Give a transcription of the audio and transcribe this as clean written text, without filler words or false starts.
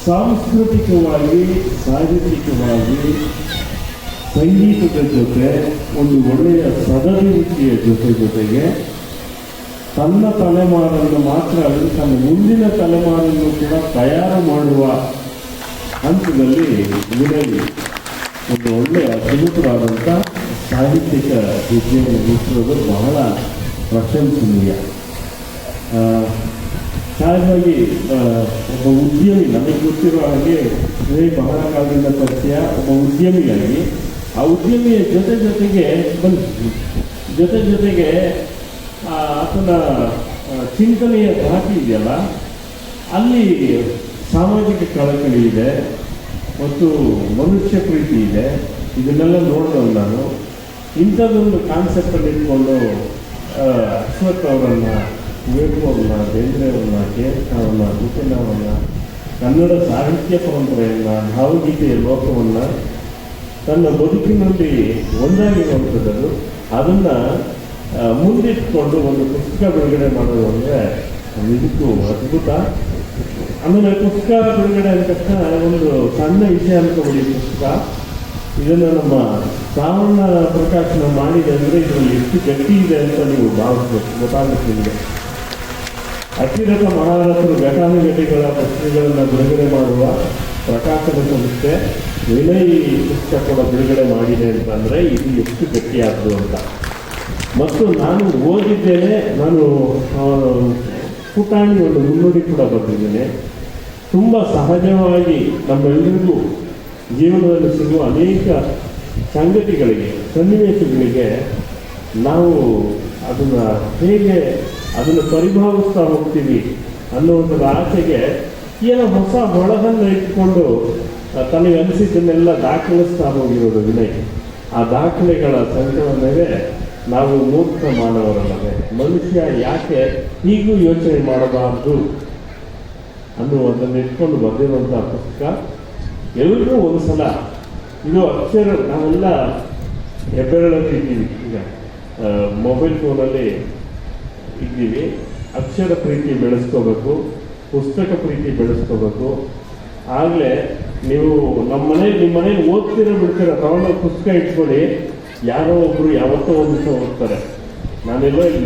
ಸಾಂಸ್ಕೃತಿಕವಾಗಿ, ಸಾಹಿತ್ಯಿಕವಾಗಿ, ಸಂಗೀತದ ಜೊತೆ ಒಂದು ಒಳ್ಳೆಯ ಸದಭಿರುಚಿಯ ಜೊತೆಗೆ ತನ್ನ ತಲೆಮಾರನ್ನು ಮಾತ್ರ ಅಲ್ಲದೆ ತನ್ನ ಮುಂದಿನ ತಲೆಮಾರನ್ನು ಕೂಡ ತಯಾರು ಮಾಡುವ ಹಂತದಲ್ಲಿ ವಿನಯ್ ಒಂದು ಒಳ್ಳೆಯ ಸುಮುಖರಾದಂಥ ಸಾಹಿತ್ಯಿಕ ವಿದ್ಯೆಯನ್ನು ರೂಪಿಸೋದು ಬಹಳ ಪ್ರಶಂಸನೀಯ. ಸಹಜವಾಗಿ ಒಬ್ಬ ಉದ್ಯಮಿ, ನಮಗೆ ಗೊತ್ತಿರೋ ಹಾಗೆ ಬಹಳ ಕಾಲದಿಂದ ಪರಿಚಯ, ಒಬ್ಬ ಉದ್ಯಮಿಯಾಗಿ ಆ ಉದ್ಯಮಿಯ ಜೊತೆಗೆ ಆತನ ಚಿಂತನೆಯ ಧಾಟಿ ಇದೆಯಲ್ಲ, ಅಲ್ಲಿ ಸಾಮಾಜಿಕ ಕಳಕಳಿ ಇದೆ ಮತ್ತು ಮನುಷ್ಯ ಪ್ರೀತಿ ಇದೆ. ಇದನ್ನೆಲ್ಲ ನೋಡಿದವನು ನಾನು. ಇಂಥದ್ದೊಂದು ಕಾನ್ಸೆಪ್ಟಲ್ಲಿ ಇಟ್ಕೊಂಡು ಅಶ್ವಥ್ ಅವರನ್ನು, ಕುವೆಂಪು ಅವ್ರನ್ನ, ಬೇಂದ್ರೆ ಅವ್ರನ್ನ, ಕೇರಳವನ್ನ, ಭೂಪೇಂದ್ರವನ್ನ, ಕನ್ನಡ ಸಾಹಿತ್ಯ ಪರಂಪರೆಯನ್ನು, ಭಾವಗೀತೆಯ ಲೋಕವನ್ನು ತನ್ನ ಬದುಕಿನಲ್ಲಿ ಒಂದಾಗಿರುವಂಥದ್ದು, ಅದನ್ನು ಮುಂದಿಟ್ಕೊಂಡು ಒಂದು ಪುಸ್ತಕ ಬಿಡುಗಡೆ ಮಾಡೋದು ಅಂದರೆ ನಿಜಕ್ಕೂ ಅದ್ಭುತ. ಆಮೇಲೆ ಪುಸ್ತಕ ಬಿಡುಗಡೆ ಅಂದ ತಕ್ಷಣ ಒಂದು ಸಣ್ಣ ವಿಷಯ ಅನ್ಕೊಬಿಡಿ. ಪುಸ್ತಕ ಇದನ್ನು ನಮ್ಮ ಶ್ರಾವಣ ಪ್ರಕಾಶನ ಮಾಡಿದೆ ಅಂದರೆ ಇದರಲ್ಲಿ ಎಷ್ಟು ಗಟ್ಟಿ ಇದೆ ಅಂತ ನೀವು ಭಾವಿಸ್ಬೇಕು, ಗೊತ್ತಾಗುತ್ತೆ ನಿಮಗೆ. ಅತಿರಥ ಮಹಾರಥರು ಘಟಾನುಘಟಿಗಳ ಪುಸ್ತಕಗಳನ್ನು ಬಿಡುಗಡೆ ಮಾಡುವ ಪ್ರಕಾಶನ ಸಂಸ್ಥೆ ವಿನಯ್ ಪುಸ್ತಕ ಕೂಡ ಬಿಡುಗಡೆ ಮಾಡಿದೆ ಅಂತಂದರೆ ಇದು ಎಷ್ಟು ಗಟ್ಟಿಯಾದ್ದು ಅಂತ. ಮತ್ತು ನಾನು ಓದಿದ್ದೇನೆ, ನಾನು ಪುಟಾಣಿ ಒಂದು ಮುನ್ನುಡಿ ಕೂಡ ಬರೆದಿದ್ದೇನೆ. ತುಂಬ ಸಹಜವಾಗಿ ನಮ್ಮೆಲ್ಲರಿಗೂ ಜೀವನದಲ್ಲಿ ಸಿಗುವ ಅನೇಕ ಸಂಗತಿಗಳಿಗೆ, ಸನ್ನಿವೇಶಗಳಿಗೆ ನಾವು ಅದನ್ನು ಪರಿಭಾವಿಸ್ತಾ ಹೋಗ್ತೀವಿ ಅನ್ನುವಂಥದ್ದು ಆಸೆಗೆ ಏನೋ ಹೊಸ ಹೊಳಗನ್ನು ಇಟ್ಕೊಂಡು ತನಗೆ ಅನಿಸಿದ್ದನ್ನೆಲ್ಲ ದಾಖಲಿಸ್ತಾ ಹೋಗಿರೋದು ವಿನಯ್. ಆ ದಾಖಲೆಗಳ ಸಂಕಲನವೇ ನಾವು ಮೂರ್ಖ ಮಾನವರಲ್ಲವೇ, ಮನುಷ್ಯ ಯಾಕೆ ಹೀಗೂ ಯೋಚನೆ ಮಾಡಬಾರ್ದು ಅನ್ನುವುದನ್ನು ಇಟ್ಕೊಂಡು ಬಂದಿರುವಂಥ ಪುಸ್ತಕ. ಎಲ್ಲರೂ ಒಂದು ಸಲ ಇದು ಅಕ್ಷರ, ನಾವೆಲ್ಲ ಹೆಬ್ಬೆರಳಲ್ಲಿ ಇದ್ದೀವಿ, ಈಗ ಮೊಬೈಲ್ ಫೋನಲ್ಲಿ ಇದ್ದೀವಿ. ಅಕ್ಷರ ಪ್ರೀತಿ ಬೆಳೆಸ್ಕೋಬೇಕು, ಪುಸ್ತಕ ಪ್ರೀತಿ ಬೆಳೆಸ್ಕೋಬೇಕು. ಆಗಲೇ ನೀವು ನಿಮ್ಮ ಮನೇಲಿ ಓದ್ತಿರೋ ತಗೊಂಡೋಗಿ ಪುಸ್ತಕ ಇಟ್ಕೊಳ್ಳಿ. ಯಾರೋ ಒಬ್ಬರು ಯಾವತ್ತೋ ಒಂದು ದಿವಸ ಓದ್ತಾರೆ. ನಾನೆಲ್ಲೋ ಇಲ್ಲಿ